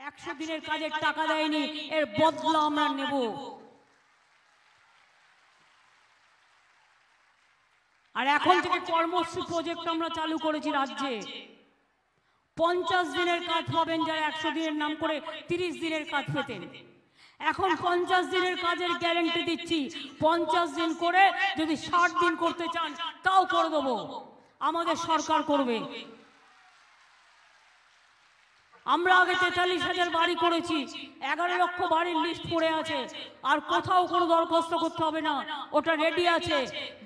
100 দিনের কাজের টাকা দেয়নি, এর বদলা আমরা নেব। আর এখন থেকে কর্মশ্রী প্রজেক্ট আমরা চালু করেছি রাজ্যে। 50 দিনের কাজ পাবেন যারা 100 দিনের নাম করে 30 দিনের কাজ পেতেন। এখন 50 দিনের কাজের গ্যারান্টি দিচ্ছি, 50 দিন করে যদি 60 দিন করতে চান তাও করে দেবো, আমাদের সরকার করবে। আমরা আগে 43,000 বাড়ি করেছি, 11 লক্ষ বাড়ির লিস্ট পড়ে আছে, আর কোথাও কোনো দরখাস্ত করতে হবে না, ওটা রেডি আছে।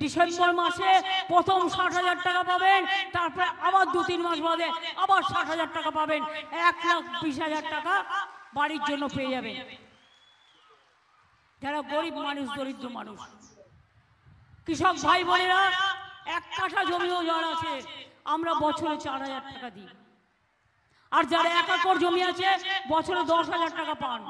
ডিসেম্বর মাসে প্রথম 60,000 টাকা পাবেন, তারপরে আবার 2-3 মাস বাদে আবার 60,000 টাকা পাবেন, 1,20,000 টাকা বাড়ির জন্য পেয়ে যাবেন যারা গরিব মানুষ, দরিদ্র মানুষ। কৃষক ভাই বোনেরা, 1 কাঠা জমিও যার আছে আমরা বছরে 4,000 টাকা দিই, আর যারা 1 একর জমি আছে বছরে 10,000 টাকা পান।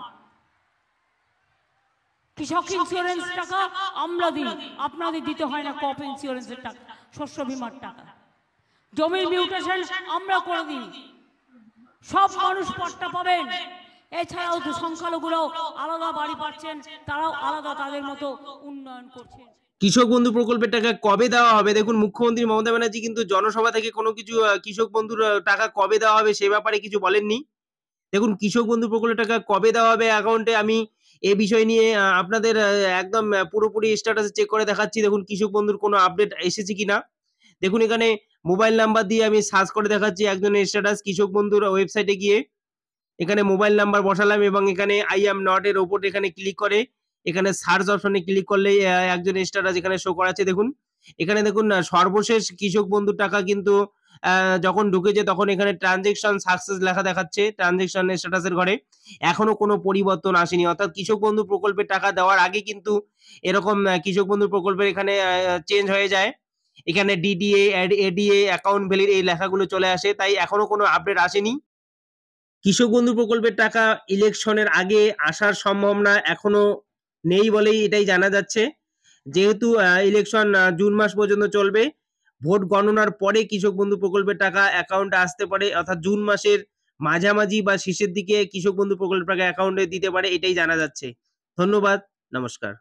কৃষক ইন্স্যুরেন্স টাকা আমরা দিই, আপনাদের দিতে হয় না। ক্রপ ইন্স্যুরেন্সের টাকা, শস্য বীমার টাকা, জমির মিউটেশন আমরা করে দিই, সব মানুষ পাট্টা পাবেন। এছাড়াও তো সংখ্যালঘুরাও আলাদা বাড়ি পাচ্ছেন, তারাও আলাদা তাদের মতো উন্নয়ন করছেন। কৃষক বন্ধু প্রকল্পের টাকা কবে দেওয়া হবে? দেখুন, মুখ্যমন্ত্রী মমতা ব্যানার্জি কিন্তু জনসভা থেকে কোনো কিছু কৃষক বন্ধুর টাকা কবে দেওয়া হবে সে ব্যাপারে কিছু বলেননি। দেখুন, কৃষক বন্ধু প্রকল্পের টাকা কবে দেওয়া হবে অ্যাকাউন্টে, আমি এই বিষয় নিয়ে আপনাদের একদম পুরোপুরি স্ট্যাটাস চেক করে দেখাচ্ছি। দেখুন, কৃষক বন্ধুর কোনো আপডেট এসেছে কিনা। দেখুন, এখানে মোবাইল নাম্বার দিয়ে আমি সার্চ করে দেখাচ্ছি একজনের স্ট্যাটাস। কৃষক বন্ধুর ওয়েবসাইটে গিয়ে এখানে মোবাইল নাম্বার বসালাম এবং এখানে আই অ্যাম নট এর ওপর এখানে ক্লিক করে এখানে সার্চ অপশনে ক্লিক করলেই একজনের স্ট্যাটাস এখানে শো করাচ্ছে। দেখুন, এখানে দেখুন সর্বশেষ কৃষক বন্ধুর টাকা কিন্তু যখন ঢুকেছে তখন এখানে ট্রানজেকশন সাকসেস লেখা দেখাচ্ছে ট্রানজেকশন স্ট্যাটাসের ঘরে। এখনো কোনো পরিবর্তন আসেনি, অর্থাৎ কৃষক বন্ধু প্রকল্পের টাকা দেওয়ার আগে কিন্তু এরকম কৃষক বন্ধু প্রকল্পের এখানে চেঞ্জ হয়ে যায়। এখানে ডিডিএ, এডিএ, অ্যাকাউন্ট ভ্যালিড এই লেখাগুলো চলে আসে, তাই এখনো কোনো আপডেট আসেনি। কৃষক বন্ধু প্রকল্পের টাকা ইলেকশনের আগে আসার সম্ভাবনা এখনো নেই বলেই এটাই জানা যাচ্ছে। যেহেতু ইলেকশন জুন মাস পর্যন্ত চলবে, ভোট গণনার পরে কৃষক বন্ধু প্রকল্পের টাকা অ্যাকাউন্টে আসতে পারে, অর্থাৎ জুন মাসের মাঝামাঝি বা শেষের দিকে কৃষক বন্ধু প্রকল্পের টাকা অ্যাকাউন্টে দিতে পারে, এটাই জানা যাচ্ছে। ধন্যবাদ, নমস্কার।